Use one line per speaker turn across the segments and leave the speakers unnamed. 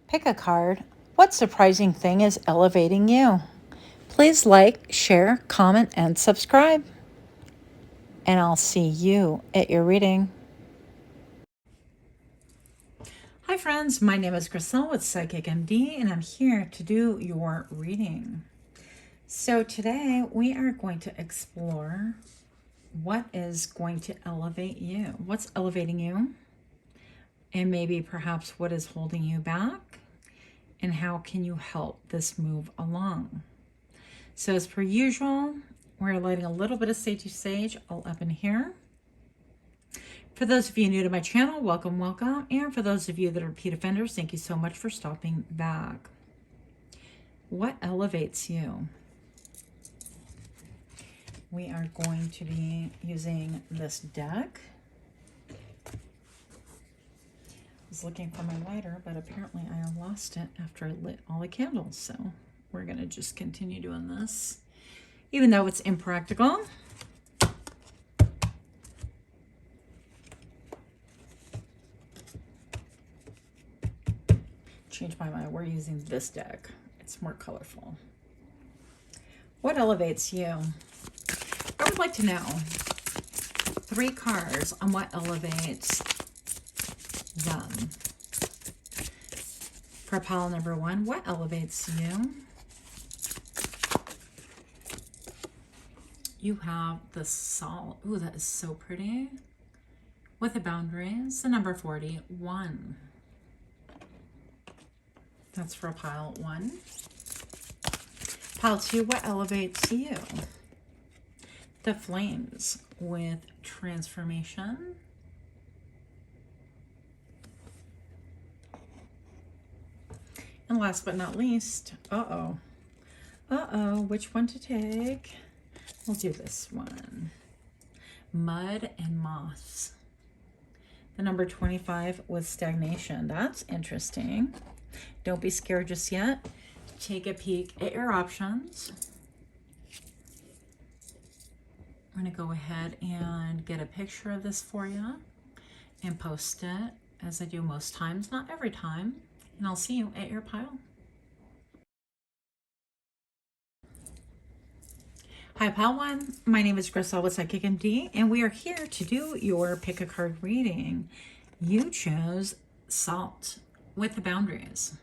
Pick a card. What surprising thing is elevating you? Please like, share, comment, and subscribe. And I'll see you at your reading. Hi friends, my name is Griselle with Psychic MD, and I'm here to do your reading. So today we are going to explore what is going to elevate you. What's elevating you? And maybe perhaps what is holding you back? And how can you help this move along? So as per usual, we're lighting a little bit of sage all up in here. For those of you new to my channel, welcome, welcome. And for those of you that are repeat offenders, thank you so much for stopping back. What elevates you? We are going to be using this deck. I was looking for my lighter, but apparently I lost it after I lit all the candles. So we're going to just continue doing this, even though it's impractical. Change my mind. We're using this deck. It's more colorful. What elevates you? I would like to know 3 cards on what elevates them. For pile number 1, what elevates you? You have the salt. Ooh, that is so pretty. With the boundaries, the number 41. That's for pile 1. Pile 2, what elevates you? The flames with transformation. And last but not least, which one to take? We'll do this one. Mud and moths. The number 25 with stagnation. That's interesting. Don't be scared just yet. Take a peek at your options. I'm going to go ahead and get a picture of this for you and post it, as I do most times, not every time. And I'll see you at your pile. Hi, pile 1. My name is Griselle with Psychic MD, and we are here to do your pick a card reading. You chose salt with the boundaries.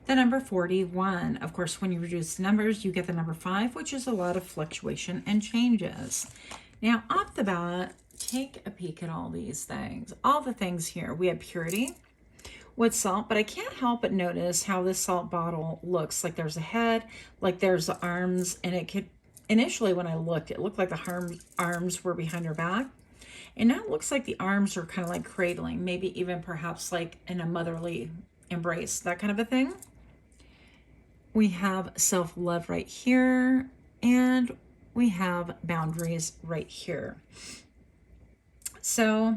The number 41. Of course, when you reduce the numbers, you get the number 5, which is a lot of fluctuation and changes. Now, off the bat, take a peek at all these things. All the things here. We have purity with salt, but I can't help but notice how this salt bottle looks. Like there's a head, like there's the arms, and it could, initially when I looked, it looked like the arms were behind her back. And now it looks like the arms are kind of like cradling, maybe even perhaps like in a motherly embrace, that kind of a thing. We have self-love right here, and we have boundaries right here. So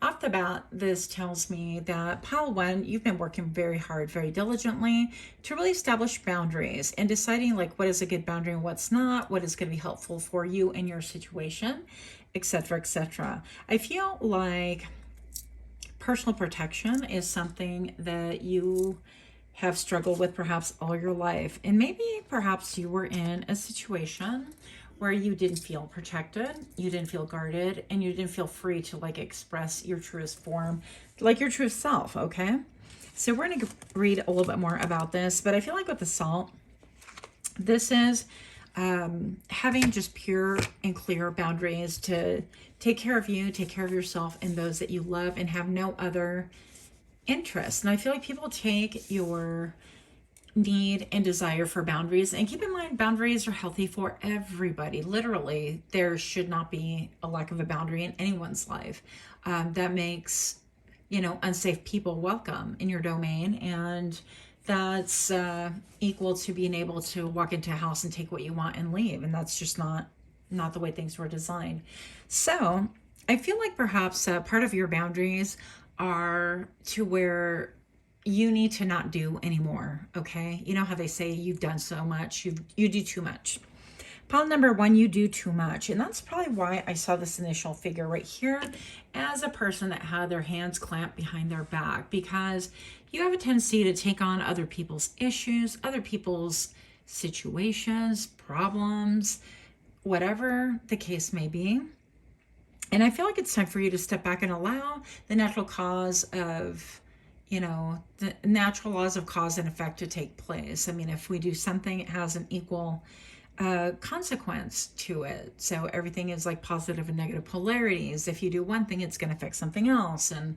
off the bat, this tells me that pile 1, you've been working very hard, very diligently to really establish boundaries and deciding like what is a good boundary and what's not, what is going to be helpful for you in your situation, etc., etc. I feel like personal protection is something that you have struggled with perhaps all your life. And maybe perhaps you were in a situation where you didn't feel protected, you didn't feel guarded, and you didn't feel free to like express your truest form, like your true self, okay? So we're gonna read a little bit more about this, but I feel like with the salt, this is having just pure and clear boundaries to take care of you, take care of yourself and those that you love, and have no other interest. And I feel like people take your need and desire for boundaries, and keep in mind, boundaries are healthy for everybody. Literally, there should not be a lack of a boundary in anyone's life. That makes, you know, unsafe people welcome in your domain, and that's equal to being able to walk into a house and take what you want and leave. And that's just not the way things were designed. So I feel like perhaps part of your boundaries are to where you need to not do anymore, okay? You know how they say you've done so much, you do too much. Pile number one, you do too much. And that's probably why I saw this initial figure right here as a person that had their hands clamped behind their back, because you have a tendency to take on other people's issues, other people's situations, problems, whatever the case may be. And I feel like it's time for you to step back and allow the natural cause of, the natural laws of cause and effect to take place. I mean, if we do something, it has an equal consequence to it. So everything is like positive and negative polarities. If you do one thing, it's going to affect something else, and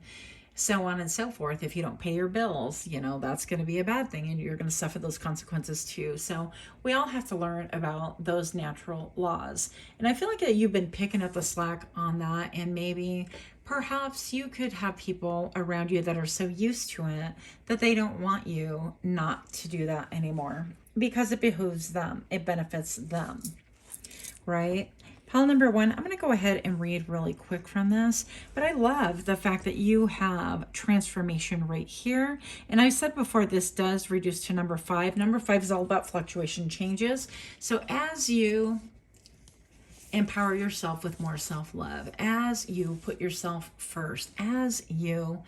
so on and so forth. If you don't pay your bills, that's going to be a bad thing, and you're going to suffer those consequences too. So we all have to learn about those natural laws. And I feel like you've been picking up the slack on that, and maybe perhaps you could have people around you that are so used to it that they don't want you not to do that anymore, because it behooves them, it benefits them, right? Pile number one, I'm going to go ahead and read really quick from this, but I love the fact that you have transformation right here. And I said before, this does reduce to number five. Number five is all about fluctuation changes. So as you empower yourself with more self-love, as you put yourself first, as you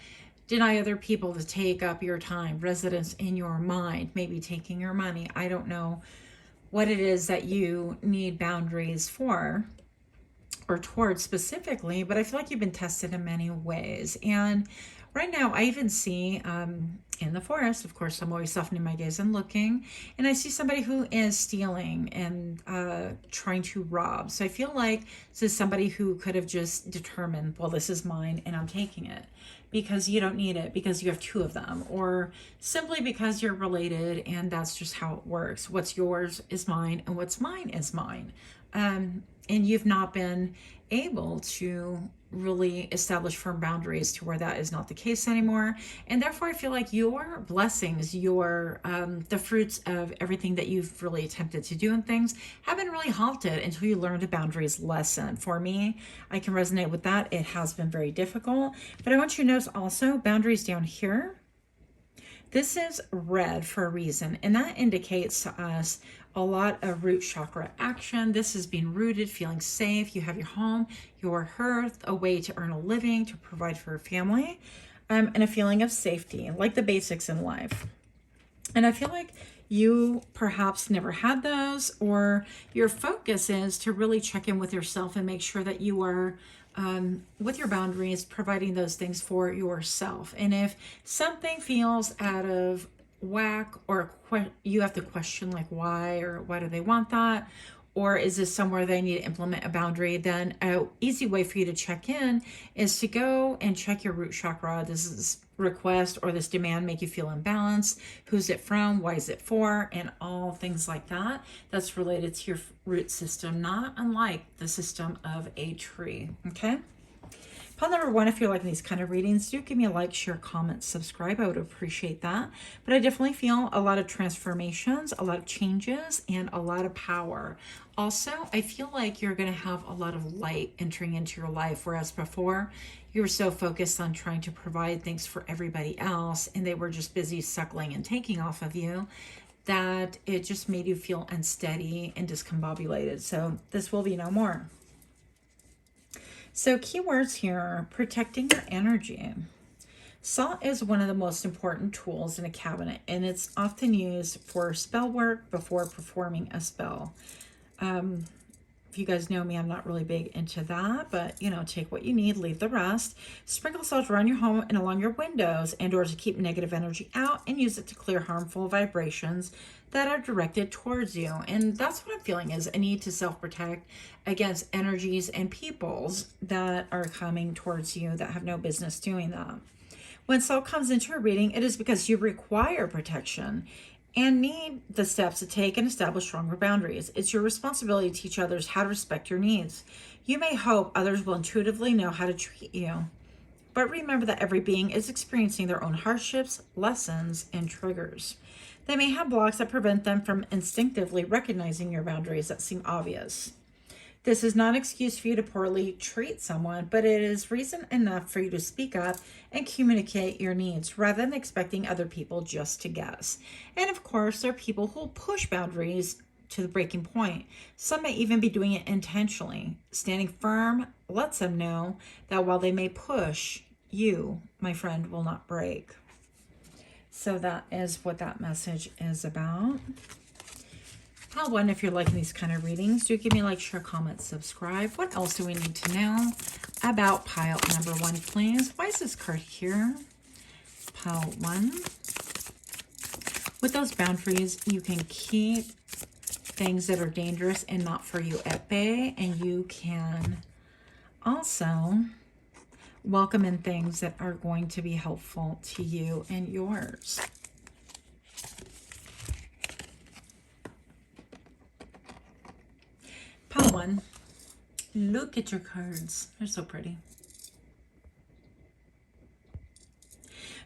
deny other people to take up your time, residence in your mind, maybe taking your money. I don't know what it is that you need boundaries for or towards specifically, but I feel like you've been tested in many ways. And right now I even see in the forest, of course, I'm always softening my gaze and looking, and I see somebody who is stealing and trying to rob. So I feel like this is somebody who could have just determined, well, this is mine and I'm taking it, because you don't need it, because you have two of them, or simply because you're related and that's just how it works. What's yours is mine, and what's mine is mine. And you've not been able to really establish firm boundaries to where that is not the case anymore. And therefore, I feel like your blessings, your the fruits of everything that you've really attempted to do and things have been really halted until you learned a boundaries lesson. For me, I can resonate with that. It has been very difficult. But I want you to notice also boundaries down here. This is red for a reason, and that indicates to us a lot of root chakra action. This is being rooted, feeling safe. You have your home, your hearth, a way to earn a living, to provide for a family, and a feeling of safety, like the basics in life. And I feel like you perhaps never had those, or your focus is to really check in with yourself and make sure that you are with your boundaries, providing those things for yourself. And if something feels out of whack, or you have to question like why, or why do they want that, or is this somewhere they need to implement a boundary, then an easy way for you to check in is to go and check your root chakra. Does this request or this demand make you feel imbalanced? Who's it from? Why is it for? And all things like that. That's related to your root system, not unlike the system of a tree. Okay. Pile number one, if you're liking these kind of readings, do give me a like, share, comment, subscribe. I would appreciate that. But I definitely feel a lot of transformations, a lot of changes, and a lot of power. Also, I feel like you're going to have a lot of light entering into your life, whereas before you were so focused on trying to provide things for everybody else, and they were just busy suckling and taking off of you, that it just made you feel unsteady and discombobulated. So this will be no more. So keywords here are protecting your energy. Salt is one of the most important tools in a cabinet, and it's often used for spell work before performing a spell. If you guys know me, I'm not really big into that, but take what you need, leave the rest. Sprinkle salt around your home and along your windows and doors to keep negative energy out, and use it to clear harmful vibrations that are directed towards you. And that's what I'm feeling, is a need to self-protect against energies and peoples that are coming towards you that have no business doing that. When salt comes into your reading, it is because you require protection and need the steps to take and establish stronger boundaries. It's your responsibility to teach others how to respect your needs. You may hope others will intuitively know how to treat you, but remember that every being is experiencing their own hardships, lessons, and triggers. They may have blocks that prevent them from instinctively recognizing your boundaries that seem obvious. This is not an excuse for you to poorly treat someone, but it is reason enough for you to speak up and communicate your needs rather than expecting other people just to guess. And of course, there are people who will push boundaries to the breaking point. Some may even be doing it intentionally. Standing firm lets them know that while they may push, you, my friend, will not break. So that is what that message is about. Pile 1, if you're liking these kind of readings, do give me a like, share, comment, subscribe. What else do we need to know about pile number 1, please? Why is this card here? Pile 1. With those boundaries, you can keep things that are dangerous and not for you at bay, and you can also welcome in things that are going to be helpful to you and yours. Pile 1. Look at your cards. They're so pretty.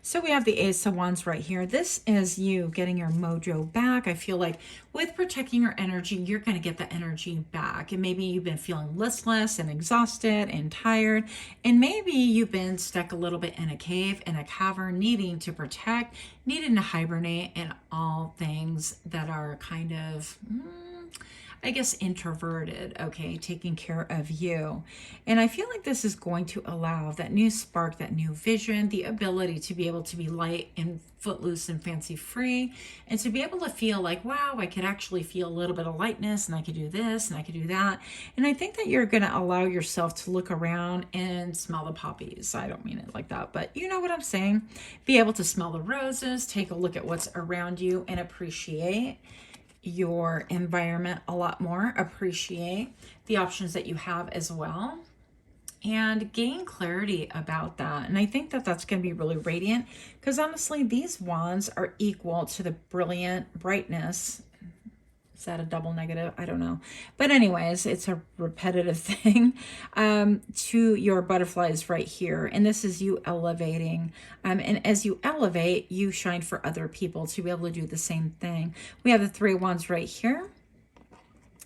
So we have the Ace of Wands right here. This is you getting your mojo back. I feel like with protecting your energy, you're going to get the energy back. And maybe you've been feeling listless and exhausted and tired. And maybe you've been stuck a little bit in a cave, in a cavern, needing to protect, needing to hibernate, and all things that are kind of... I guess introverted, okay, taking care of you. And I feel like this is going to allow that new spark, that new vision, the ability to be able to be light and footloose and fancy free, and to be able to feel like, wow, I could actually feel a little bit of lightness, and I could do this and I could do that. And I think that you're going to allow yourself to look around and smell the poppies. I don't mean it like that, but you know what I'm saying. Be able to smell the roses, take a look at what's around you, and appreciate your environment a lot more, appreciate the options that you have as well, and gain clarity about that. And I think that that's going to be really radiant, because honestly, these wands are equal to the brilliant brightness. Is that a double negative? I don't know. But anyways, it's a repetitive thing to your butterflies right here. And this is you elevating. And as you elevate, you shine for other people to be able to do the same thing. We have the Three of Wands right here.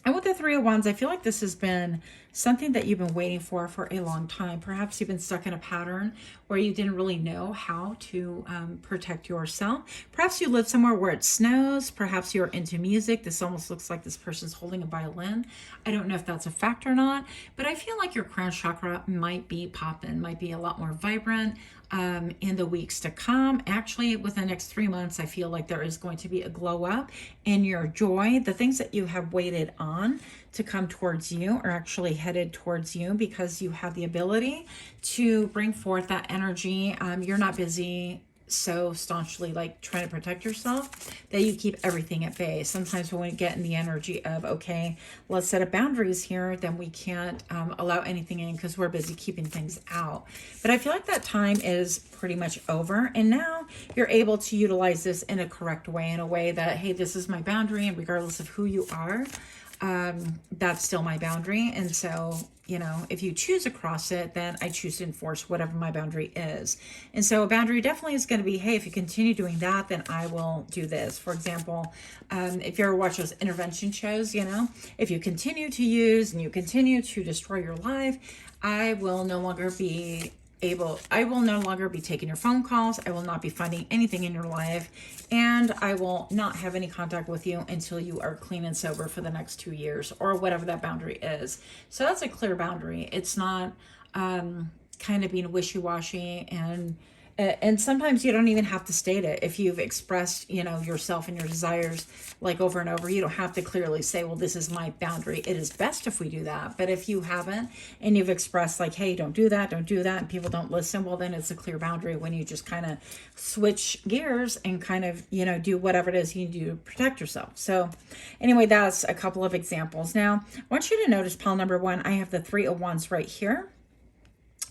And with the Three of Wands, I feel like this has been something that you've been waiting for a long time. Perhaps you've been stuck in a pattern where you didn't really know how to protect yourself. Perhaps you live somewhere where it snows. Perhaps you're into music. This almost looks like this person's holding a violin. I don't know if that's a fact or not, but I feel like your crown chakra might be popping, might be a lot more vibrant in the weeks to come. Actually, within the next 3 months, I feel like there is going to be a glow up in your joy. The things that you have waited on to come towards you are actually headed towards you, because you have the ability to bring forth that energy. You're not busy so staunchly like trying to protect yourself that you keep everything at bay. Sometimes when we get in the energy of, okay, let's set up boundaries here, then we can't allow anything in because we're busy keeping things out. But I feel like that time is pretty much over, and now you're able to utilize this in a correct way, in a way that, hey, this is my boundary, and regardless of who you are, that's still my boundary. And so, you know, if you choose to cross it, then I choose to enforce whatever my boundary is. And so a boundary definitely is going to be, hey, if you continue doing that, then I will do this. For example, if you ever watch those intervention shows, you know, if you continue to use and you continue to destroy your life, I will no longer be taking your phone calls. I will not be finding anything in your life, and I will not have any contact with you until you are clean and sober for the next 2 years, or whatever that boundary is. So that's a clear boundary. It's not kind of being wishy-washy, and sometimes you don't even have to state it. If you've expressed, you know, yourself and your desires like over and over, you don't have to clearly say, well, this is my boundary. It is best if we do that. But if you haven't, and you've expressed like, hey, don't do that, and people don't listen, well, then it's a clear boundary when you just kind of switch gears and kind of, you know, do whatever it is you do to protect yourself. So anyway, that's a couple of examples. Now, I want you to notice pile number 1, I have the Three of Wands right here.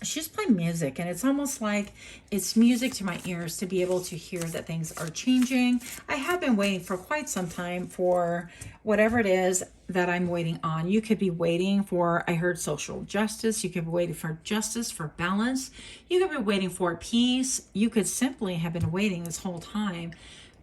She's playing music, and it's almost like it's music to my ears to be able to hear that things are changing. I have been waiting for quite some time for whatever it is that I'm waiting on. You could be waiting for, I heard, social justice. You could be waiting for justice, for balance. You could be waiting for peace. You could simply have been waiting this whole time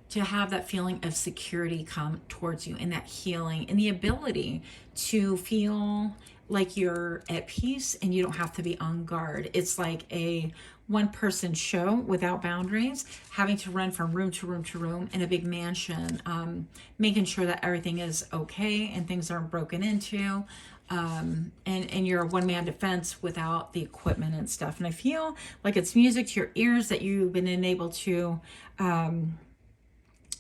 to have that feeling of security come towards you, and that healing, and the ability to feel like you're at peace and you don't have to be on guard. It's like a one-person show without boundaries, having to run from room to room to room in a big mansion, making sure that everything is okay and things aren't broken into, and you're a one-man defense without the equipment and stuff. And I feel like it's music to your ears that you've been enabled to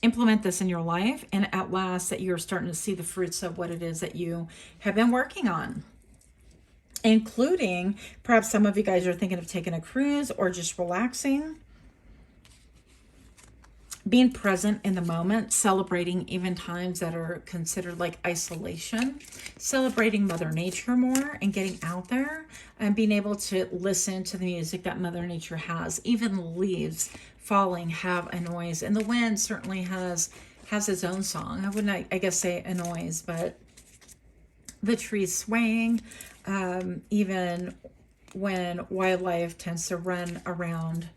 implement this in your life, and at last that you're starting to see the fruits of what it is that you have been working on, including perhaps some of you guys are thinking of taking a cruise or just relaxing, being present in the moment, celebrating even times that are considered like isolation, celebrating Mother Nature more and getting out there and being able to listen to the music that Mother Nature has. Even leaves falling have a noise, and the wind certainly has its own song. I wouldn't, I guess, say a noise, but the trees swaying, even when wildlife tends to run around,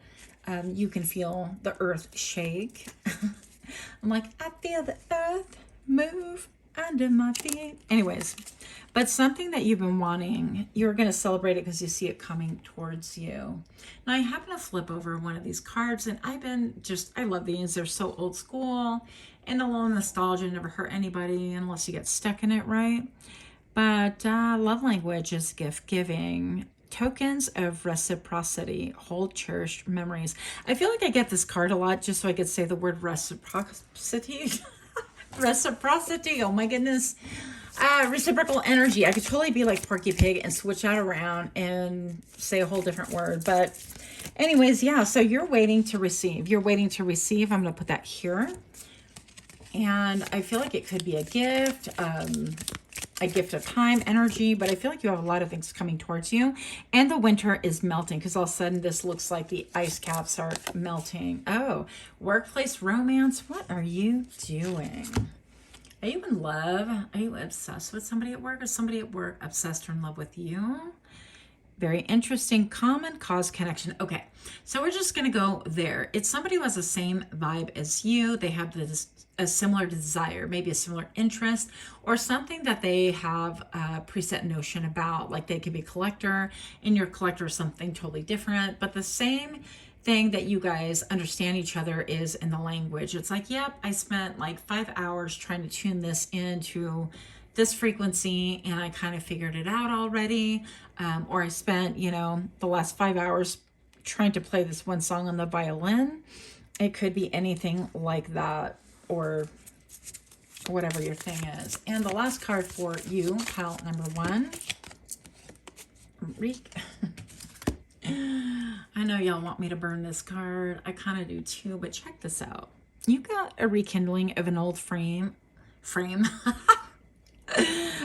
you can feel the earth shake. I'm like, I feel the earth move under my feet. Anyways, but something that you've been wanting, you're going to celebrate it because you see it coming towards you. Now, I happen to flip over one of these cards, and I love these. They're so old school, and a little nostalgia never hurt anybody unless you get stuck in it, right? But love language is gift giving. Tokens of reciprocity, hold cherished memories. I feel like I get this card a lot just so I could say the word reciprocity. Reciprocity, oh my goodness. Reciprocal energy. I could totally be like Porky Pig and switch that around and say a whole different word. But anyways, yeah, so you're waiting to receive. You're waiting to receive. I'm going to put that here. And I feel like it could be a gift of time, energy, but I feel like you have a lot of things coming towards you. And the winter is melting because all of a sudden this looks like the ice caps are melting. Oh, workplace romance. What are you doing? Are you in love? Are you obsessed with somebody at work, or somebody at work obsessed or in love with you? Very interesting. Common cause connection. Okay, so we're just going to go there. It's somebody who has the same vibe as you. They have a similar desire, maybe a similar interest, or something that they have a preset notion about. Like they could be a collector, and your collector is something totally different, but the same thing that you guys understand each other is in the language. It's like, yep, I spent like 5 hours trying to tune this into this frequency, and I kind of figured it out already. Or I spent, the last 5 hours trying to play this one song on the violin. It could be anything like that, or whatever your thing is. And the last card for you, pile number 1. I know y'all want me to burn this card. I kind of do too, but check this out. You got a rekindling of an old frame.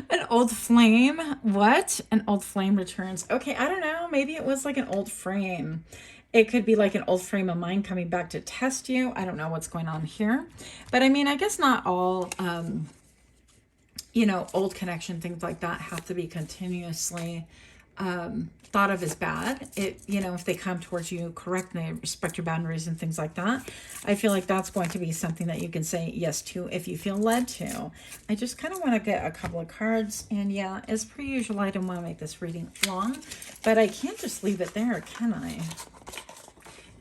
An old flame. What? An old flame returns. Okay, I don't know. Maybe it was like an old frame. It could be like an old frame of mind coming back to test you. I don't know what's going on here. But I mean, I guess not all, old connection, things like that have to be continuously thought of as bad. If they come towards you correct and they respect your boundaries and things like that, I feel like that's going to be something that you can say yes to if you feel led to. I just kind of want to get a couple of cards, and yeah, as per usual, I don't want to make this reading long, but I can't just leave it there, can I?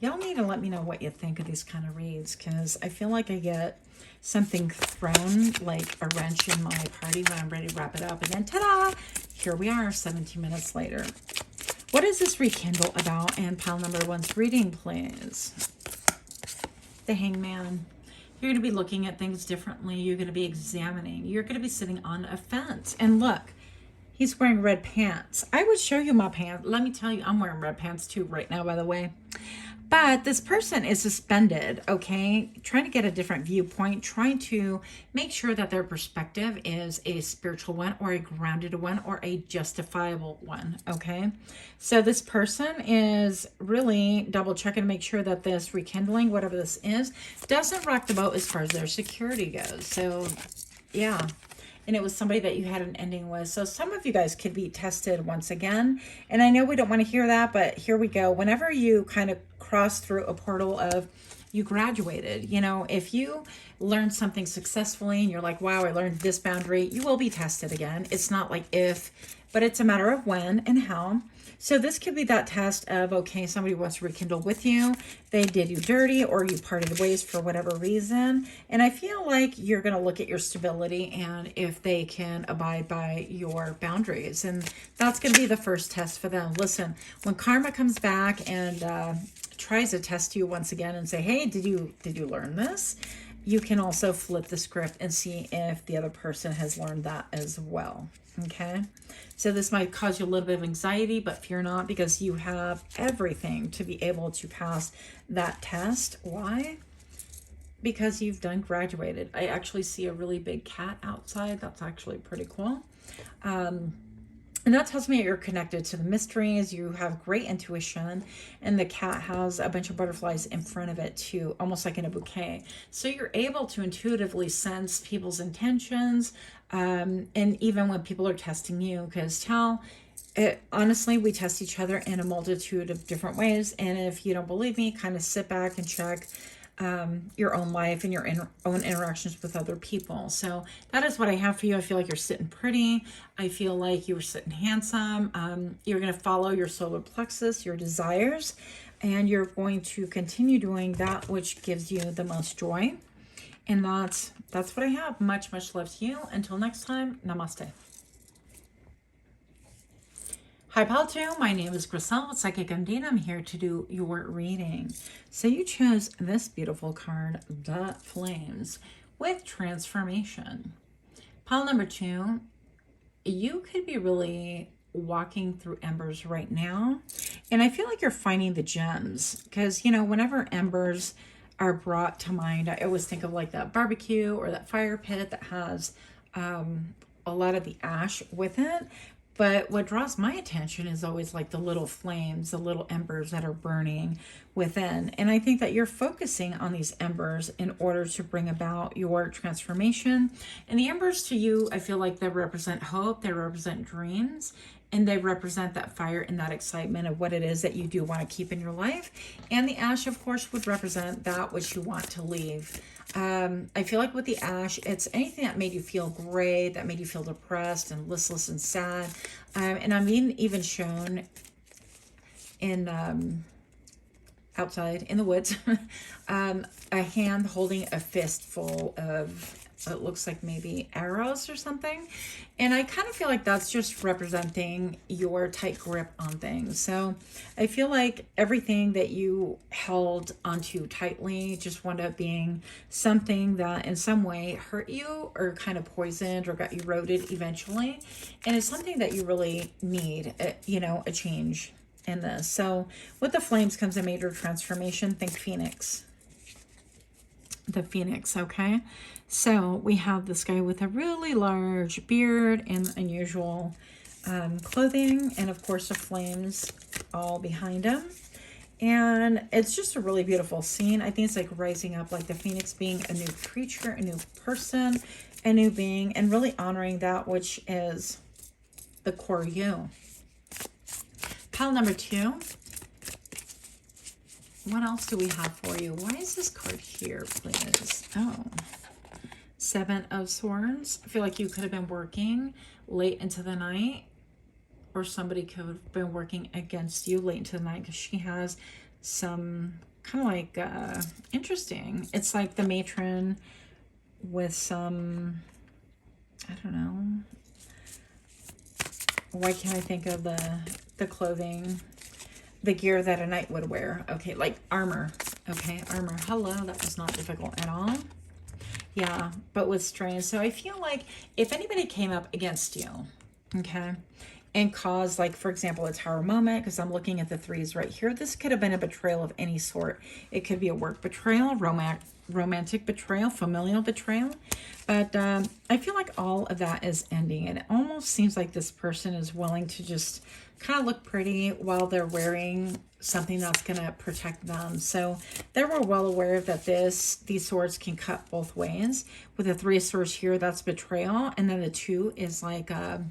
Y'all need to let me know what you think of these kind of reads, because I feel like I get something thrown like a wrench in my party when I'm ready to wrap it up, and then ta-da, here we are 17 minutes later. What is this rekindle about? And pile number 1's reading, please. The Hangman. You're going to be looking at things differently. You're going to be examining. You're going to be sitting on a fence. And look, he's wearing red pants. I would show you my pants. Let me tell you, I'm wearing red pants too right now, by the way. But this person is suspended, okay? Trying to get a different viewpoint, trying to make sure that their perspective is a spiritual one, or a grounded one, or a justifiable one, okay? So this person is really double checking to make sure that this rekindling, whatever this is, doesn't rock the boat as far as their security goes. So, yeah. And it was somebody that you had an ending with. So some of you guys could be tested once again. And I know we don't want to hear that, but here we go. Whenever you kind of cross through a portal of you graduated, if you learned something successfully and you're like, wow, I learned this boundary, you will be tested again. It's not like if, but it's a matter of when and how. So this could be that test of, okay, somebody wants to rekindle with you. They did you dirty, or you parted ways for whatever reason. And I feel like you're going to look at your stability and if they can abide by your boundaries. And that's going to be the first test for them. Listen, when karma comes back and tries to test you once again and say, hey, did you learn this? You can also flip the script and see if the other person has learned that as well. Okay, so this might cause you a little bit of anxiety, but fear not, because you have everything to be able to pass that test. Why? Because you've done graduated. I actually see a really big cat outside. That's actually pretty cool. And that tells me you're connected to the mysteries. You have great intuition. And the cat has a bunch of butterflies in front of it too, almost like in a bouquet. So you're able to intuitively sense people's intentions. And even when people are testing you, because honestly, we test each other in a multitude of different ways. And if you don't believe me, kind of sit back and check your own life and your own interactions with other people. So that is what I have for you. I feel like you're sitting pretty. I feel like you're sitting handsome. You're going to follow your solar plexus, your desires, and you're going to continue doing that which gives you the most joy. And that's what I have. Much, much love to you. Until next time, namaste. Hi, Pal 2. My name is Griselle with Psychic MD, and I'm here to do your reading. So you chose this beautiful card, the Flames, with Transformation. Pile number 2, you could be really walking through embers right now. And I feel like you're finding the gems because, you know, whenever embers are brought to mind, I always think of like that barbecue or that fire pit that has a lot of the ash with it. But what draws my attention is always like the little flames, the little embers that are burning within. And I think that you're focusing on these embers in order to bring about your transformation. And the embers to you, I feel like they represent hope, they represent dreams, and they represent that fire and that excitement of what it is that you do want to keep in your life. And the ash, of course, would represent that which you want to leave. I feel like with the ash, it's anything that made you feel gray, that made you feel depressed and listless and sad. And I'm even shown in outside in the woods, a hand holding a fistful of, it looks like maybe arrows or something. And I kind of feel like that's just representing your tight grip on things. So I feel like everything that you held onto tightly just wound up being something that in some way hurt you or kind of poisoned or got eroded eventually. And it's something that you really need, a change in this. So with the Flames comes a major transformation. Think Phoenix. The Phoenix, okay? So we have this guy with a really large beard and unusual clothing, and of course the flames all behind him. And it's just a really beautiful scene. I think it's like rising up, like the Phoenix being a new creature, a new person, a new being, and really honoring that which is the core you. Pile number 2. What else do we have for you? Why is this card here, please? Oh, 7 of Swords. I feel like you could have been working late into the night, or somebody could have been working against you late into the night because she has some kind of like interesting. It's like the matron with some, I don't know. Why can't I think of the clothing? The gear that a knight would wear. Okay, like armor. Okay, armor. Hello, that was not difficult at all. Yeah, but with strange. So I feel like if anybody came up against you, okay, and caused, like, for example, a tower moment, because I'm looking at the 3s right here, this could have been a betrayal of any sort. It could be a work betrayal, romantic betrayal, familial betrayal. But I feel like all of that is ending. And it almost seems like this person is willing to just kind of look pretty while they're wearing something that's going to protect them. So they were well aware that these swords can cut both ways. With the 3 of Swords here, that's betrayal. And then the 2 is like a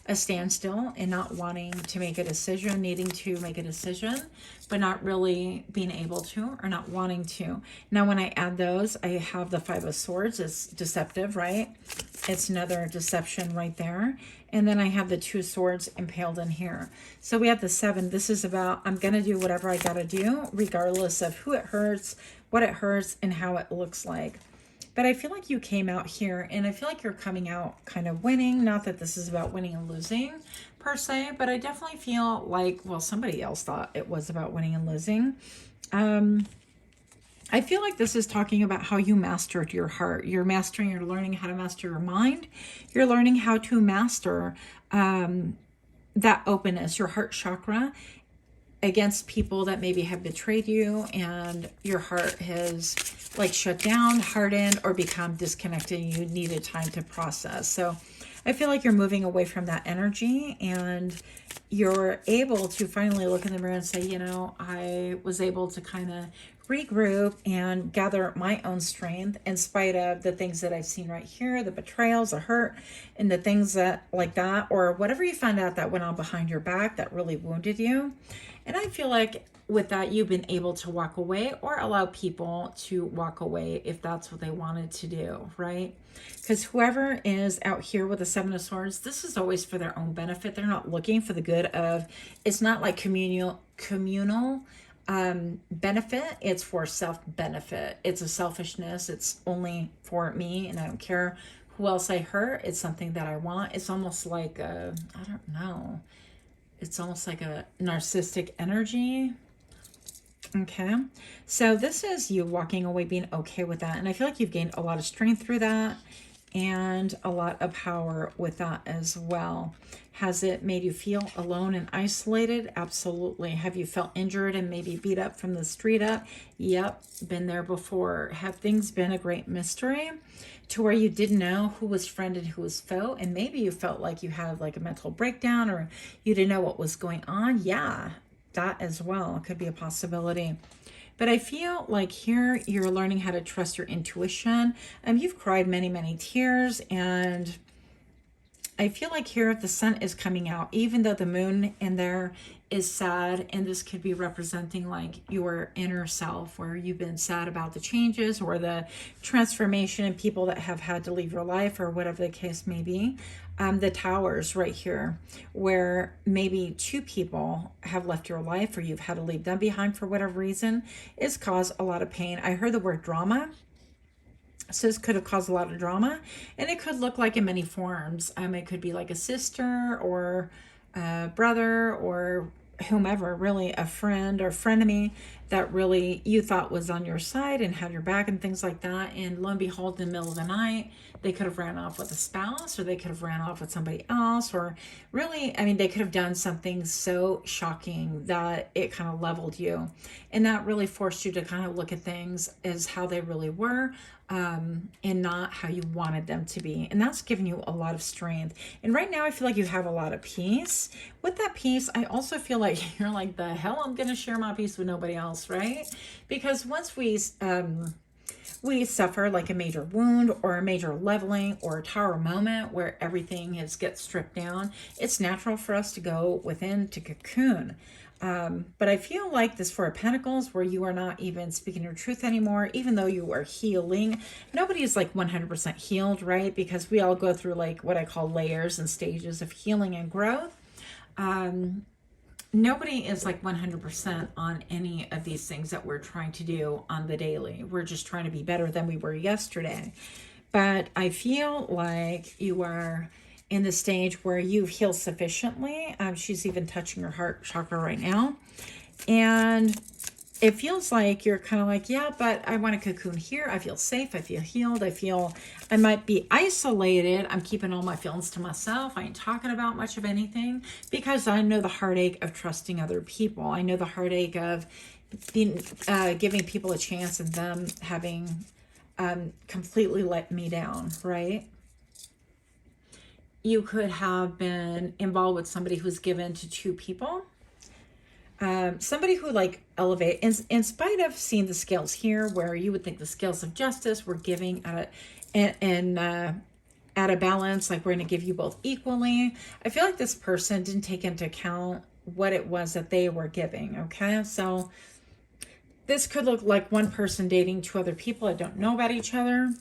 a standstill and not wanting to make a decision, needing to make a decision, but not really being able to or not wanting to. Now, when I add those, I have the Five of Swords. It's deceptive, right? It's another deception right there. And then I have the Two Swords impaled in here. So we have the Seven. This is about, I'm going to do whatever I got to do, regardless of who it hurts, what it hurts, and how it looks like. But I feel like you came out here, and I feel like you're coming out kind of winning. Not that this is about winning and losing per se, but I definitely feel like, well, somebody else thought it was about winning and losing. I feel like this is talking about how you mastered your heart. You're learning how to master your mind. You're learning how to master that openness, your heart chakra, against people that maybe have betrayed you, and your heart has like shut down, hardened, or become disconnected. You needed time to process. So I feel like you're moving away from that energy, and you're able to finally look in the mirror and say, you know, I was able to kind of regroup and gather my own strength in spite of the things that I've seen right here, the betrayals, the hurt, and the things that like that, or whatever you found out that went on behind your back that really wounded you. And I feel like with that, you've been able to walk away or allow people to walk away if that's what they wanted to do, right? Because whoever is out here with the Seven of Swords, this is always for their own benefit. They're not looking for the good of, it's not like communal benefit. It's for self-benefit. It's a selfishness. It's only for me, and I don't care who else I hurt. It's something that I want. It's almost like I don't know. It's almost like a narcissistic energy. Okay, so this is you walking away, being okay with that. And I feel like you've gained a lot of strength through that and a lot of power with that as well. Has it made you feel alone and isolated? Absolutely. Have you felt injured and maybe beat up from the street up? Yep, been there before. Have things been a great mystery to where you didn't know who was friend and who was foe? And maybe you felt like you had like a mental breakdown, or you didn't know what was going on. Yeah, that as well could be a possibility. But I feel like here you're learning how to trust your intuition. You've cried many, many tears, and I feel like here the sun is coming out, even though the moon in there is sad, and this could be representing like your inner self, where you've been sad about the changes or the transformation and people that have had to leave your life, or whatever the case may be. The towers right here, where maybe two people have left your life, or you've had to leave them behind for whatever reason, is caused a lot of pain. I heard the word drama. So this could have caused a lot of drama, and it could look like in many forms. It could be like a sister or a brother or whomever, really a friend or frenemy that really you thought was on your side and had your back and things like that. And lo and behold, in the middle of the night, they could have ran off with a spouse, or they could have ran off with somebody else, or really, I mean, they could have done something so shocking that it kind of leveled you. And that really forced you to kind of look at things as how they really were, and not how you wanted them to be. And that's given you a lot of strength. And right now I feel like you have a lot of peace. With that peace, I also feel like you're like, the hell, I'm going to share my peace with nobody else, right? Because once we suffer like a major wound or a major leveling or a tower moment where everything gets stripped down, it's natural for us to go within to cocoon. But I feel like this Four of Pentacles, where you are not even speaking your truth anymore, even though you are healing. Nobody is like 100% healed, right? Because we all go through like what I call layers and stages of healing and growth. Nobody is like 100% on any of these things that we're trying to do on the daily. We're just trying to be better than we were yesterday. But I feel like you are in the stage where you've healed sufficiently. She's even touching her heart chakra right now. And it feels like you're kind of like, yeah, but I want to cocoon here. I feel safe. I feel healed. I feel I might be isolated. I'm keeping all my feelings to myself. I ain't talking about much of anything, because I know the heartache of trusting other people. I know the heartache of being, giving people a chance and them having completely let me down, right? You could have been involved with somebody who's given to two people. Somebody who like elevate, in spite of seeing the scales here, where you would think the scales of justice were giving at at a balance, like we're going to give you both equally. I feel like this person didn't take into account what it was that they were giving. Okay, so this could look like one person dating two other people that don't know about each other,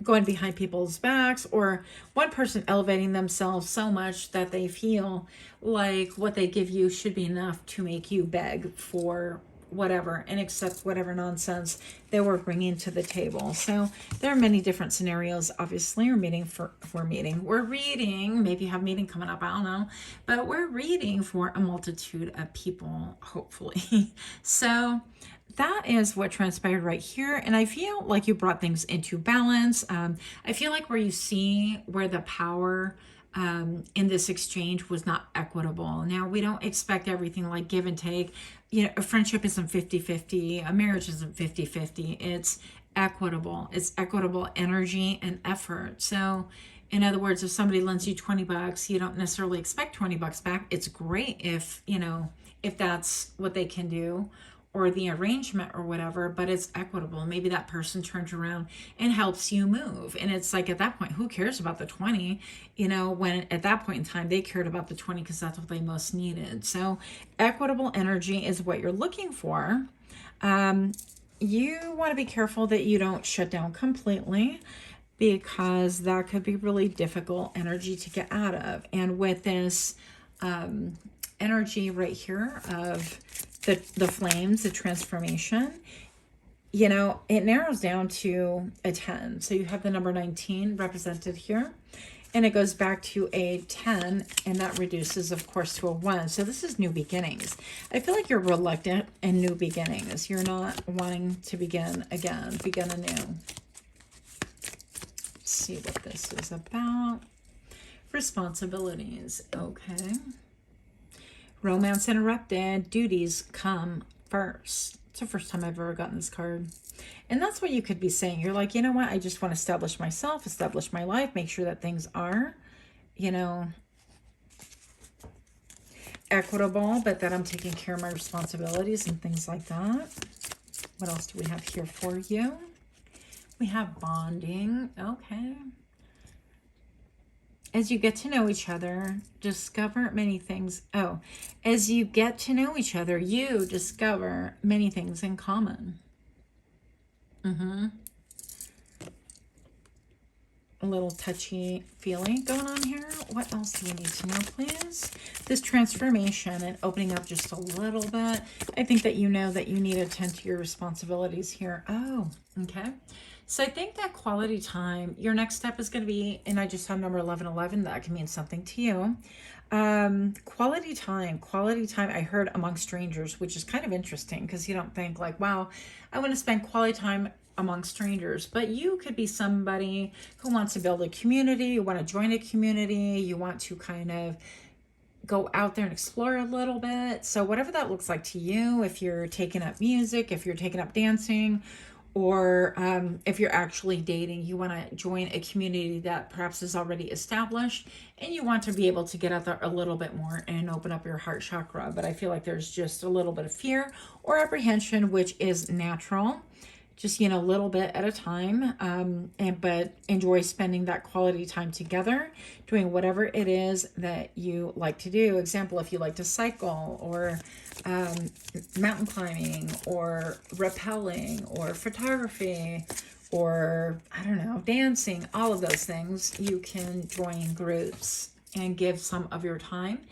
going behind people's backs, or one person elevating themselves so much that they feel like what they give you should be enough to make you beg for whatever and accept whatever nonsense they were bringing to the table. So there are many different scenarios. Obviously, we're reading, maybe you have a meeting coming up, I don't know, but we're reading for a multitude of people, hopefully. So that is what transpired right here. And I feel like you brought things into balance. I feel like where you see where the power in this exchange was not equitable. Now, we don't expect everything like give and take. You know, a friendship isn't 50-50. A marriage isn't 50-50. It's equitable. It's equitable energy and effort. So in other words, if somebody lends you 20 bucks, you don't necessarily expect 20 bucks back. It's great if, you know, if that's what they can do, or the arrangement or whatever, but it's equitable. Maybe that person turns around and helps you move. And it's like, at that point, who cares about the 20? You know, when at that point in time, they cared about the 20 because that's what they most needed. So equitable energy is what you're looking for. You want to be careful that you don't shut down completely, because that could be really difficult energy to get out of. And with this energy right here of the flames, the transformation, you know, it narrows down to a 10. So you have the number 19 represented here, and it goes back to a 10, and that reduces, of course, to a 1. So this is new beginnings. I feel like you're reluctant in new beginnings. You're not wanting to begin again, begin anew. Let's see what this is about. Responsibilities. Okay. Romance interrupted. Duties come first. It's the first time I've ever gotten this card. And that's what you could be saying. You're like, you know what? I just want to establish myself, establish my life, make sure that things are, you know, equitable, but that I'm taking care of my responsibilities and things like that. What else do we have here for you? We have bonding. Okay. As you get to know each other, discover many things. Oh, as you get to know each other, you discover many things in common. A little touchy feeling going on here. What else do we need to know, please? This transformation and opening up just a little bit. I think that you know that you need to attend to your responsibilities here. Oh, okay. So I think that quality time, your next step is going to be, and I just saw number 1111, that can mean something to you. Quality time, I heard among strangers, which is kind of interesting because you don't think like, wow, I want to spend quality time among strangers, but you could be somebody who wants to build a community, you want to join a community, you want to kind of go out there and explore a little bit. So whatever that looks like to you, if you're taking up music, if you're taking up dancing, or if you're actually dating, you want to join a community that perhaps is already established, and you want to be able to get out there a little bit more and open up your heart chakra. But I feel like there's just a little bit of fear or apprehension, which is natural. Just, you know, a little bit at a time, but enjoy spending that quality time together, doing whatever it is that you like to do. Example, if you like to cycle, or mountain climbing, or rappelling, or photography, or, I don't know, dancing, all of those things, you can join groups and give some of your time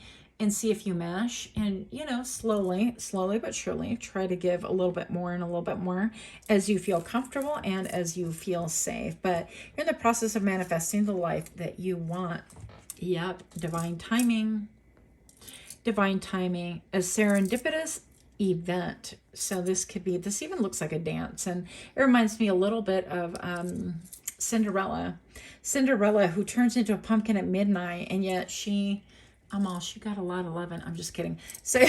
and see if you mesh, and, you know, slowly but surely try to give a little bit more and a little bit more as you feel comfortable and as you feel safe. But you're in the process of manifesting the life that you want. Yep, divine timing, a serendipitous event. So this could be, this even looks like a dance, and it reminds me a little bit of Cinderella, who turns into a pumpkin at midnight, and yet she got a lot of 11. I'm just kidding. So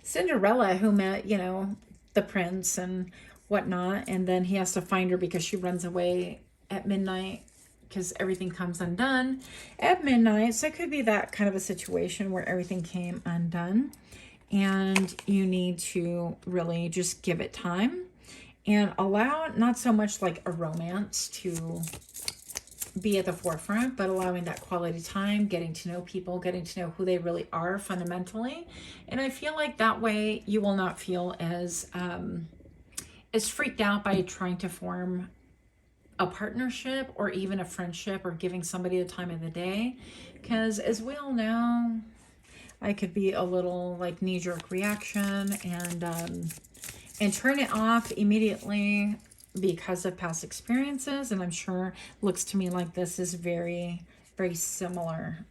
Cinderella, who met, you know, the prince and whatnot, and then he has to find her because she runs away at midnight because everything comes undone at midnight. So it could be that kind of a situation where everything came undone, and you need to really just give it time and allow not so much like a romance to be at the forefront, but allowing that quality time, getting to know people, getting to know who they really are fundamentally. And I feel like that way you will not feel as freaked out by trying to form a partnership or even a friendship or giving somebody the time of the day. Because as we all know, I could be a little like knee-jerk reaction and turn it off immediately because of past experiences. And I'm sure looks to me like this is very, very similar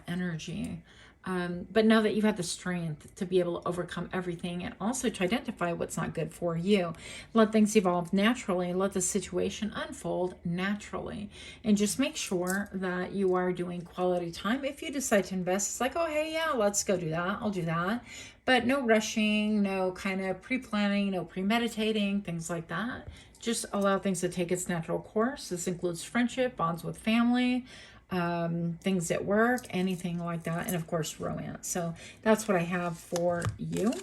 energy. But know that you have the strength to be able to overcome everything and also to identify what's not good for you. Let things evolve naturally. Let the situation unfold naturally. And just make sure that you are doing quality time. If you decide to invest, it's like, oh, hey, yeah, let's go do that. I'll do that. But no rushing, no kind of pre-planning, no premeditating, things like that. Just allow things to take its natural course. This includes friendship, bonds with family, things at work, anything like that, and of course romance. So that's what I have for you.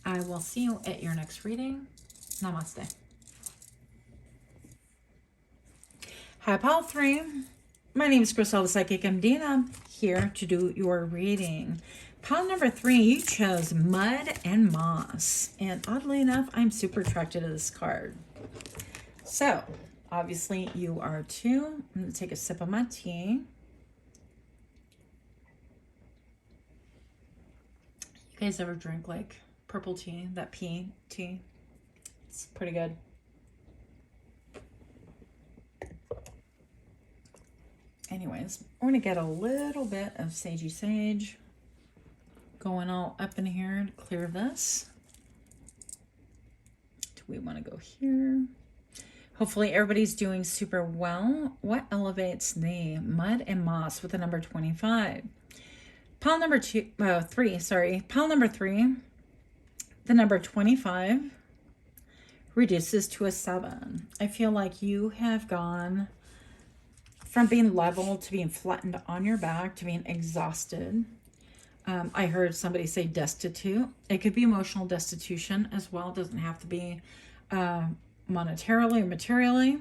I will see you at your next reading. Namaste. Hi, Pile 3. My name is Crystal, the Psychic MD, and I'm here to do your reading. Pile number 3, you chose Mud and Moss, and oddly enough, I'm super attracted to this card. So obviously you are too. I'm going to take a sip of my tea. You guys ever drink like purple tea, that pea tea? It's pretty good. Anyways, we're going to get a little bit of sagey sage going all up in here to clear this. Do we want to go here? Hopefully everybody's doing super well. What elevates the Mud and Moss with the number 25? Pile number 3, sorry. Pile number 3, the number 25 reduces to a 7. I feel like you have gone from being level to being flattened on your back to being exhausted. I heard somebody say destitute. It could be emotional destitution as well. It doesn't have to be monetarily or materially,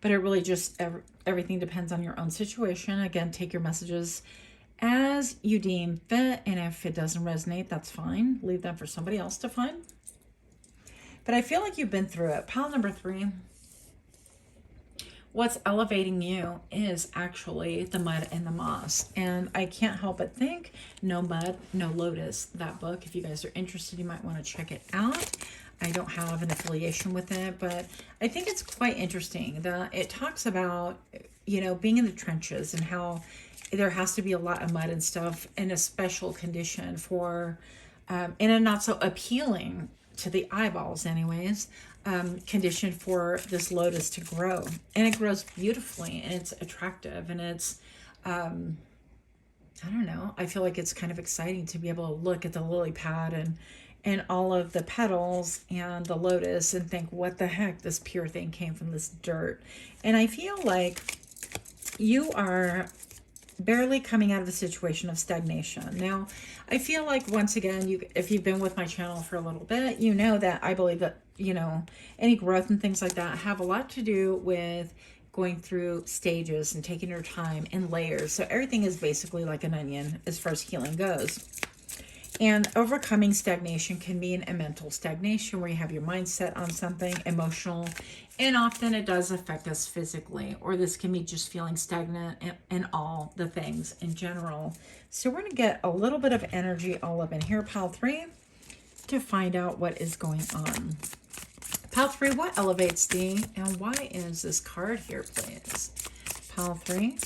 but it really just everything depends on your own situation. Again, take your messages as you deem fit, and if it doesn't resonate, that's fine. Leave them for somebody else to find. But I feel like you've been through it. Pile number 3, what's elevating you is actually the Mud and the Moss. And I can't help but think No Mud, No Lotus, that book. If you guys are interested, you might want to check it out. I don't have an affiliation with it, but I think it's quite interesting that it talks about, you know, being in the trenches and how there has to be a lot of mud and stuff in a special condition for, in a not so appealing to the eyeballs anyways, condition for this lotus to grow. And it grows beautifully and it's attractive and it's, I don't know, I feel like it's kind of exciting to be able to look at the lily pad and all of the petals and the lotus and think, what the heck, this pure thing came from this dirt. And I feel like you are barely coming out of a situation of stagnation. Now, I feel like, once again, if you've been with my channel for a little bit, you know that I believe that, you know, any growth and things like that have a lot to do with going through stages and taking your time in layers. So everything is basically like an onion as far as healing goes. And overcoming stagnation can mean a mental stagnation where you have your mindset on something, emotional, and often it does affect us physically, or this can be just feeling stagnant in all the things in general. So we're going to get a little bit of energy all up in here, Pile 3, to find out what is going on. Pile 3, what elevates thee, and why is this card here, please? Pile 3.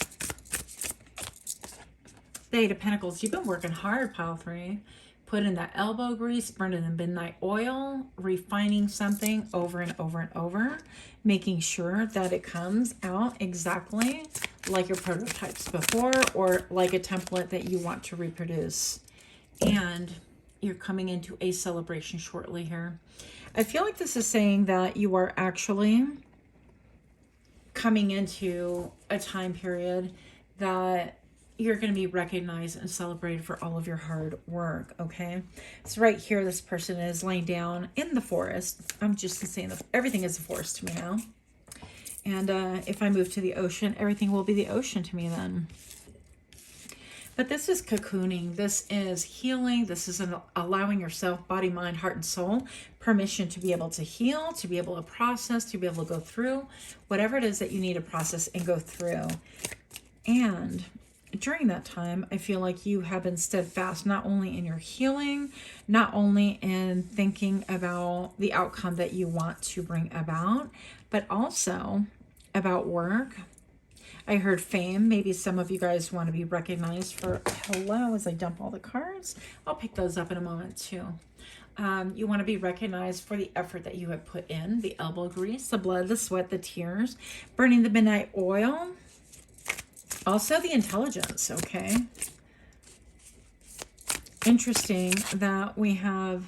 The Eight of Pentacles. You've been working hard, Pile 3. Put in that elbow grease, burning the midnight oil, refining something over and over and over, making sure that it comes out exactly like your prototypes before or like a template that you want to reproduce. And you're coming into a celebration shortly here. I feel like this is saying that you are actually coming into a time period that you're going to be recognized and celebrated for all of your hard work, okay? So right here, this person is laying down in the forest. I'm just saying that everything is a forest to me now. And if I move to the ocean, everything will be the ocean to me then. But this is cocooning. This is healing. This is allowing yourself, body, mind, heart, and soul, permission to be able to heal, to be able to process, to be able to go through whatever it is that you need to process and go through. And during that time, I feel like you have been steadfast, not only in your healing, not only in thinking about the outcome that you want to bring about, but also about work. I heard fame. Maybe some of you guys want to be recognized for hello as I dump all the cards. I'll pick those up in a moment too. You want to be recognized for the effort that you have put in, the elbow grease, the blood, the sweat, the tears, burning the midnight oil. Also the intelligence, okay? Interesting that we have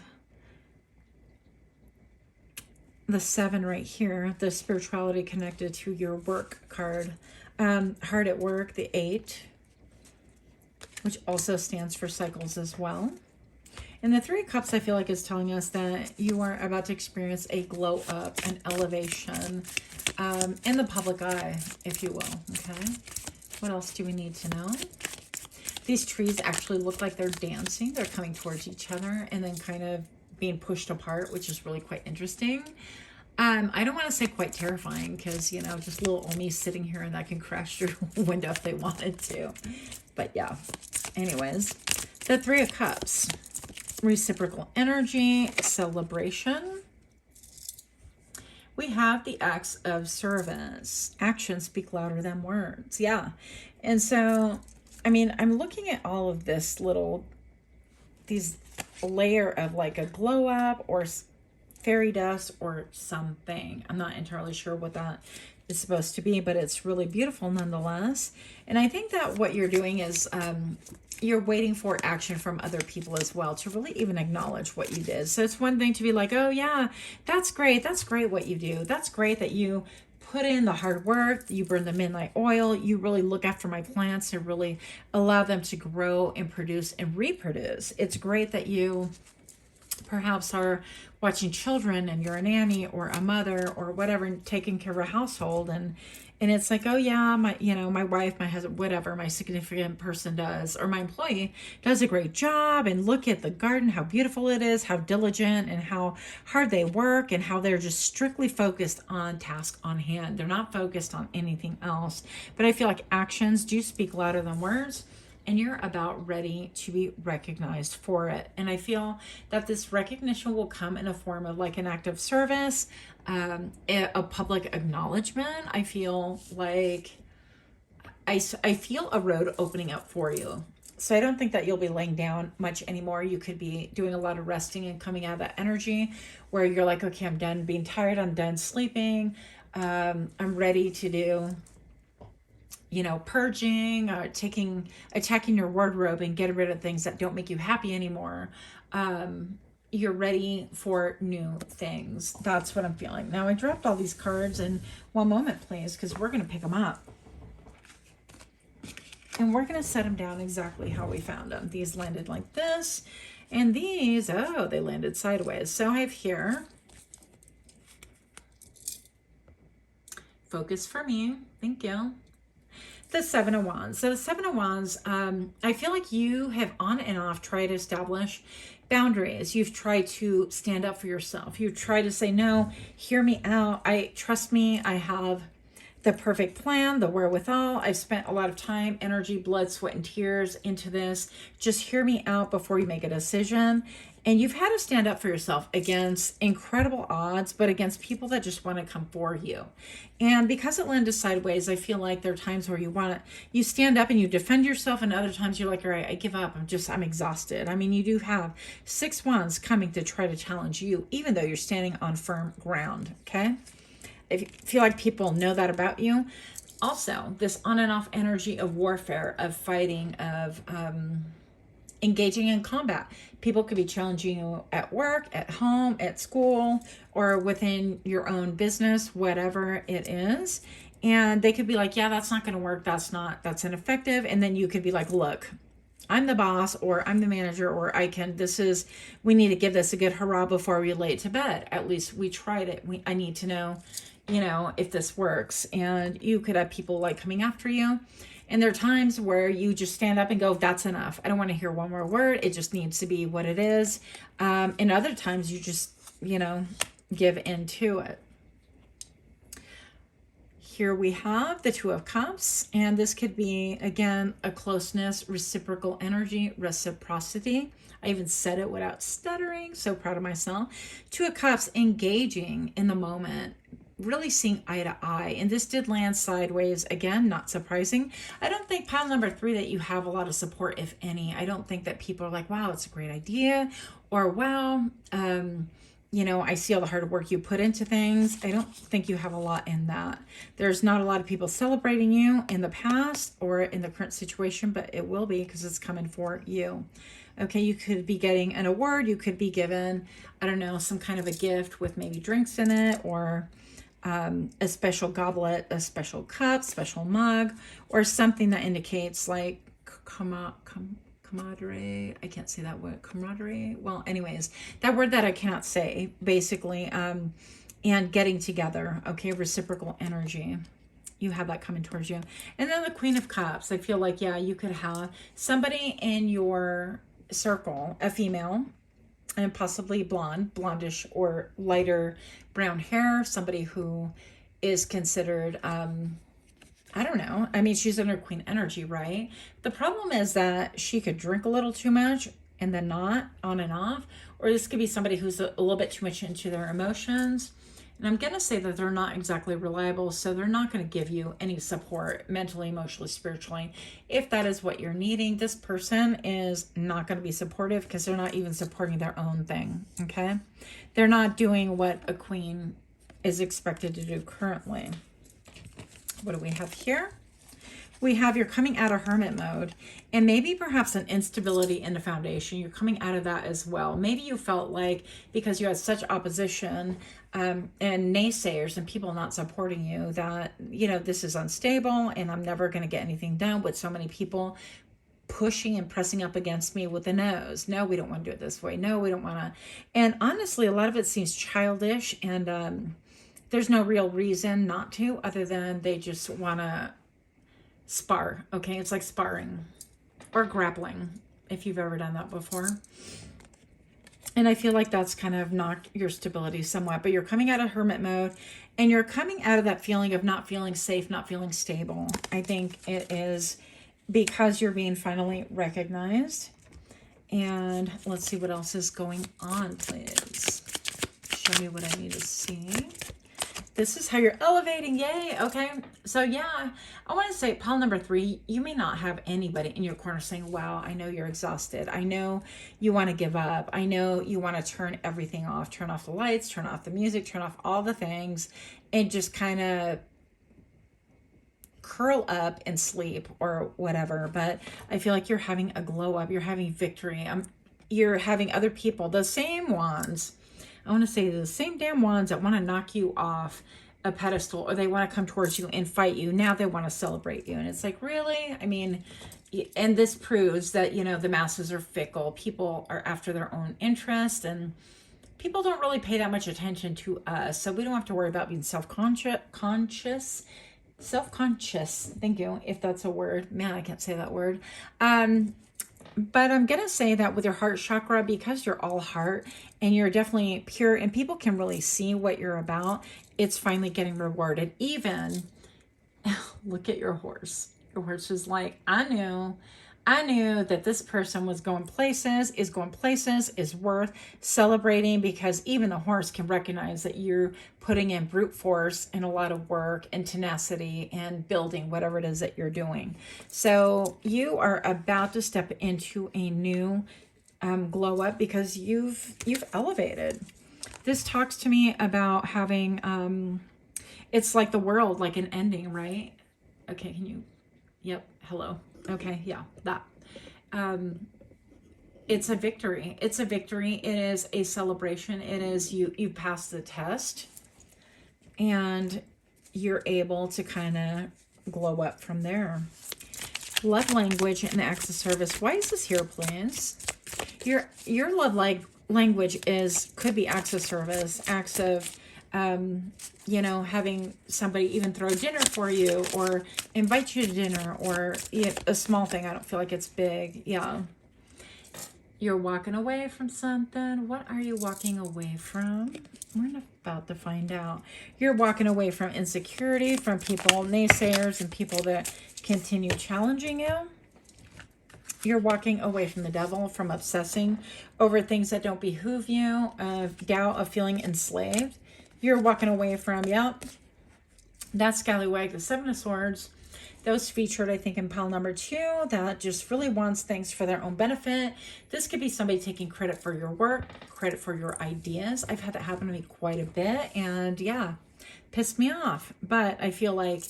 the 7 right here, the spirituality connected to your work card. Hard at work, the 8, which also stands for cycles as well. And the 3 of Cups, I feel like, is telling us that you are about to experience a glow up, an elevation in the public eye, if you will, okay? What else do we need to know? These trees actually look like they're dancing. They're coming towards each other and then kind of being pushed apart, which is really quite interesting. I don't want to say quite terrifying because, you know, just little Omi sitting here and that can crash your window if they wanted to. But yeah, anyways, the 3 of Cups, reciprocal energy, celebration. We have the acts of service. Actions speak louder than words. Yeah. And so, I mean, I'm looking at all of this these layer of like a glow up or fairy dust or something. I'm not entirely sure what that is supposed to be, but it's really beautiful nonetheless. And I think that what you're doing is you're waiting for action from other people as well to really even acknowledge what you did. So it's one thing to be like, oh yeah, that's great. That's great what you do. That's great that you put in the hard work, you burn the midnight oil, you really look after my plants and really allow them to grow and produce and reproduce. It's great that you perhaps are watching children and you're a nanny or a mother or whatever, and taking care of a household, and it's like, oh yeah, my wife, my husband, whatever, my significant person does, or my employee does a great job, and look at the garden, how beautiful it is, how diligent and how hard they work, and how they're just strictly focused on task on hand. They're not focused on anything else. But I feel like actions do speak louder than words, and you're about ready to be recognized for it. And I feel that this recognition will come in a form of like an act of service, a public acknowledgement. I feel like I feel a road opening up for you. So I don't think that you'll be laying down much anymore. You could be doing a lot of resting and coming out of that energy where you're like, okay, I'm done being tired. I'm done sleeping. I'm ready to do, you know, purging, attacking your wardrobe and getting rid of things that don't make you happy anymore. You're ready for new things. That's what I'm feeling. Now, I dropped all these cards, and one moment, please, because we're going to pick them up. And we're going to set them down exactly how we found them. These landed like this, and these, oh, they landed sideways. So I have here, focus for me. Thank you. The 7 of Wands. So the 7 of Wands, I feel like you have on and off tried to establish boundaries. You've tried to stand up for yourself. You've tried to say, no, hear me out. Trust me, I have the perfect plan, the wherewithal. I've spent a lot of time, energy, blood, sweat, and tears into this. Just hear me out before you make a decision. And you've had to stand up for yourself against incredible odds, but against people that just want to come for you. And because it landed sideways, I feel like there are times where you stand up and you defend yourself, and other times you're like, all right, I give up. I'm exhausted. I mean, you do have 6 wands coming to try to challenge you, even though you're standing on firm ground, okay? If you feel like people know that about you. Also, this on and off energy of warfare, of fighting, of engaging in combat. People could be challenging you at work, at home, at school, or within your own business, whatever it is. And they could be like, yeah, that's not going to work. That's ineffective. And then you could be like, look, I'm the boss, or I'm the manager, or we need to give this a good hurrah before we lay to bed. At least we tried it. I need to know, if this works. And you could have people like coming after you. And there are times where you just stand up and go, that's enough. I don't want to hear one more word. It just needs to be what it is. And other times you just, give into it. Here we have the Two of Cups, and this could be, again, a closeness, reciprocal energy, reciprocity. I even said it without stuttering. So proud of myself. Two of Cups, engaging in the moment, really seeing eye to eye. And this did land sideways. Again, not surprising. I don't think, pile number 3, that you have a lot of support, if any. I don't think that people are like, wow, it's a great idea, or wow, I see all the hard work you put into things. I don't think you have a lot in that. There's not a lot of people celebrating you in the past or in the current situation, but it will be, because it's coming for you. Okay, you could be getting an award. You could be given, I don't know, some kind of a gift with maybe drinks in it, or a special goblet, a special cup, special mug, or something that indicates like camaraderie. I can't say that word. Camaraderie. Well, anyways, that word that I cannot say, basically, and getting together. Okay, reciprocal energy. You have that coming towards you. And then the Queen of Cups. I feel like, yeah, you could have somebody in your circle, a female, and possibly blondish or lighter brown hair, somebody who is considered, I don't know. I mean, she's in her queen energy, right? The problem is that she could drink a little too much and then not, on and off. Or this could be somebody who's a little bit too much into their emotions. And I'm going to say that they're not exactly reliable, so they're not going to give you any support mentally, emotionally, spiritually. If that is what you're needing, this person is not going to be supportive, because they're not even supporting their own thing, okay? They're not doing what a queen is expected to do currently. What do we have here? We have, you're coming out of hermit mode, and maybe perhaps an instability in the foundation. You're coming out of that as well. Maybe you felt like, because you had such opposition and naysayers and people not supporting you, that, this is unstable and I'm never going to get anything done, with so many people pushing and pressing up against me with the no's. No, we don't want to do it this way. No, we don't want to. And honestly, a lot of it seems childish, and there's no real reason not to, other than they just want to spar. Okay, it's like sparring or grappling, if you've ever done that before. And I feel like that's kind of knocked your stability somewhat. But you're coming out of hermit mode, and you're coming out of that feeling of not feeling safe, not feeling stable. I think it is because you're being finally recognized. And let's see what else is going on, please. Show me what I need to see. This is how you're elevating. Yay. Okay. So yeah, I want to say, pile number 3, you may not have anybody in your corner saying, wow, I know you're exhausted. I know you want to give up. I know you want to turn everything off, turn off the lights, turn off the music, turn off all the things, and just kind of curl up and sleep or whatever. But I feel like you're having a glow up. You're having victory. You're having other people, the same ones. I want to say the same damn ones that want to knock you off a pedestal, or they want to come towards you and fight you. Now they want to celebrate you. And it's like, really? I mean, and this proves that, the masses are fickle. People are after their own interest, and people don't really pay that much attention to us. So we don't have to worry about being self-conscious. Thank you, if that's a word. Man, I can't say that word. But I'm going to say that with your heart chakra, because you're all heart and you're definitely pure and people can really see what you're about, it's finally getting rewarded. Even, look at your horse. Your horse is like, I knew that this person was going places, is worth celebrating, because even the horse can recognize that you're putting in brute force and a lot of work and tenacity and building whatever it is that you're doing. So you are about to step into a new glow up, because you've elevated. This talks to me about having, it's like the world, like an ending, right? Okay, can you, yep, hello. Okay, yeah, that. It's a victory. It's a victory. It is a celebration. It is you passed the test, and you're able to kind of glow up from there. Love language and acts of service. Why is this here, please? Your love language could be acts of service, acts of, you know, having somebody even throw dinner for you or invite you to dinner, or a small thing. I don't feel like it's big. Yeah. You're walking away from something. What are you walking away from? We're about to find out. You're walking away from insecurity, from people, naysayers, and people that continue challenging you. You're walking away from the devil, from obsessing over things that don't behoove you, of doubt, of feeling enslaved. You're walking away from, yep, that scallywag, the Seven of Swords. Those featured, I think, in pile number 2, that just really wants things for their own benefit. This could be somebody taking credit for your work, credit for your ideas. I've had that happen to me quite a bit, and yeah, pissed me off. But I feel like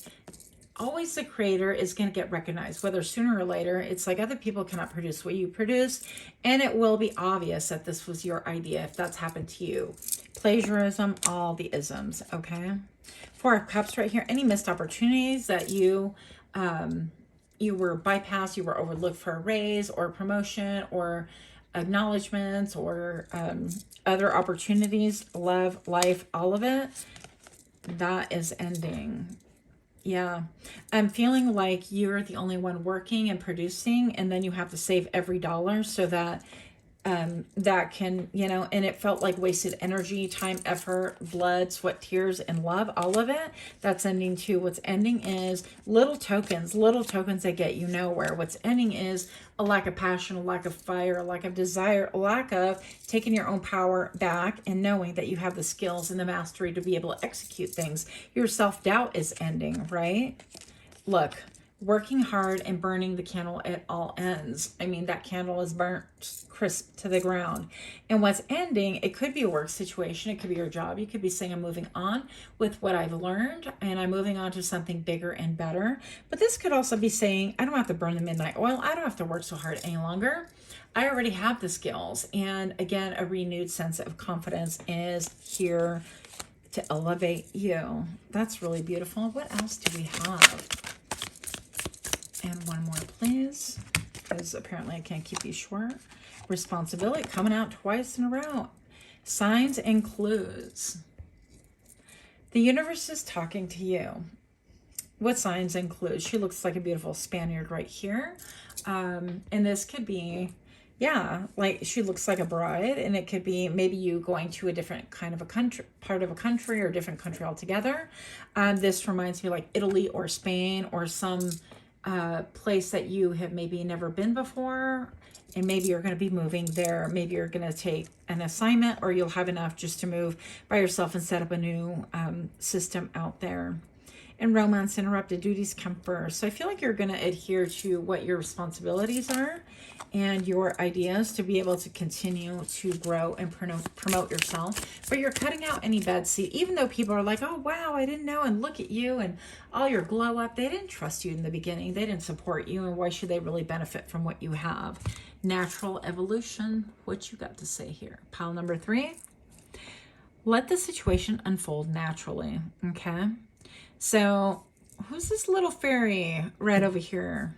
always the creator is going to get recognized, whether sooner or later. It's like other people cannot produce what you produce, and it will be obvious that this was your idea if that's happened to you. Plagiarism, all the isms, okay? Four of Cups right here. Any missed opportunities that you were bypassed, you were overlooked for a raise or promotion or acknowledgments or other opportunities, love, life, all of it, that is ending. Yeah, I'm feeling like you're the only one working and producing, and then you have to save every dollar so that that can, you know, and it felt like wasted energy, time, effort, blood, sweat, tears, and love, all of it. That's ending too. What's ending is little tokens that get you nowhere. What's ending is a lack of passion, a lack of fire, a lack of desire, a lack of taking your own power back and knowing that you have the skills and the mastery to be able to execute things. Your self-doubt is ending, right? Look, working hard and burning the candle at all ends. I mean, that candle is burnt crisp to the ground. And what's ending, it could be a work situation. It could be your job. You could be saying, I'm moving on with what I've learned, and I'm moving on to something bigger and better. But this could also be saying, I don't have to burn the midnight oil. I don't have to work so hard any longer. I already have the skills. And again, a renewed sense of confidence is here to elevate you. That's really beautiful. What else do we have? And one more, please, because apparently I can't keep these short. Responsibility coming out twice in a row. Signs and clues. The universe is talking to you. What signs and clues? She looks like a beautiful Spaniard right here. And this could be, yeah, like she looks like a bride, and it could be maybe you going to a different kind of a country, part of a country, or a different country altogether. This reminds me like Italy or Spain or some place that you have maybe never been before, and maybe you're going to be moving there. Maybe you're going to take an assignment, or you'll have enough just to move by yourself and set up a new system out there. And romance interrupted, duties come first. So I feel like you're going to adhere to what your responsibilities are and your ideas to be able to continue to grow and promote yourself. But you're cutting out any bad seed, even though people are like, oh, wow, I didn't know. And look at you and all your glow up. They didn't trust you in the beginning. They didn't support you. And why should they really benefit from what you have? Natural evolution. What you got to say here? Pile number 3. Let the situation unfold naturally. Okay. So who's this little fairy right over here?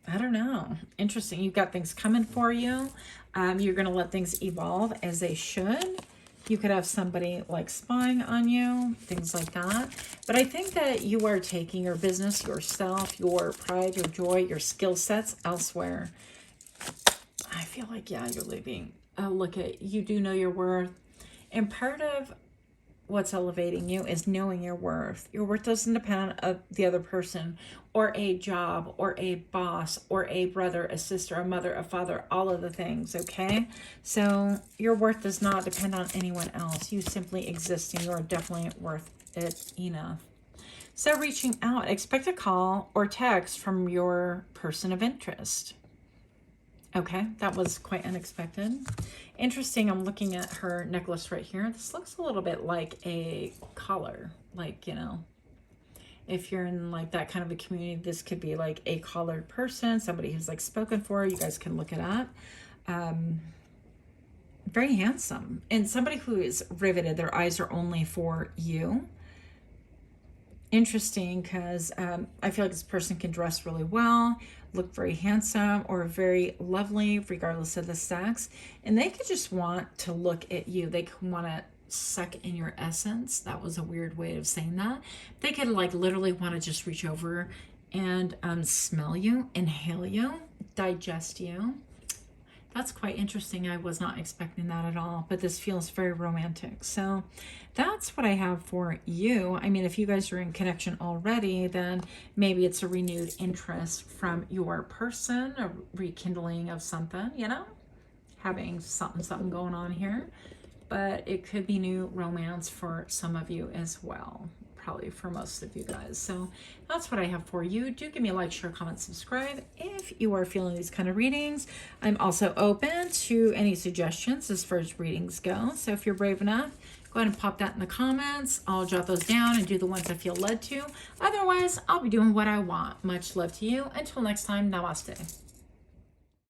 I don't know. Interesting. You've got things coming for you. You're going to let things evolve as they should. You could have somebody like spying on you, things like that. But I think that you are taking your business, yourself, your pride, your joy, your skill sets elsewhere. I feel like, yeah, you're leaving. Look at, you do know your worth. And part of what's elevating you is knowing your worth. Your worth doesn't depend on the other person or a job or a boss or a brother, a sister, a mother, a father, all of the things, okay? So your worth does not depend on anyone else. You simply exist, and you're definitely worth it enough. So reaching out, expect a call or text from your person of interest. Okay, that was quite unexpected. Interesting, I'm looking at her necklace right here. This looks a little bit like a collar. Like, you know, if you're in like that kind of a community, this could be like a collared person, somebody who's like spoken for. You guys can look it up. Very handsome. And somebody who is riveted. Their eyes are only for you. interesting because I feel like this person can dress really well, look very handsome or very lovely, regardless of the sex. And they could just want to look at you. They could want to suck in your essence. That was a weird way of saying that. They could like literally want to just reach over and smell you, inhale you, digest you. That's quite interesting. I was not expecting that at all, but this feels very romantic. So that's what I have for you. I mean, if you guys are in connection already, then maybe it's a renewed interest from your person, a rekindling of something, you know, having something going on here. But it could be new romance for some of you as well. Probably for most of you guys. So that's what I have for you. Do give me a like, share, comment, subscribe if you are feeling these kind of readings. I'm also open to any suggestions as far as readings go. So if you're brave enough, go ahead and pop that in the comments. I'll jot those down and do the ones I feel led to. Otherwise, I'll be doing what I want. Much love to you. Until next time, namaste.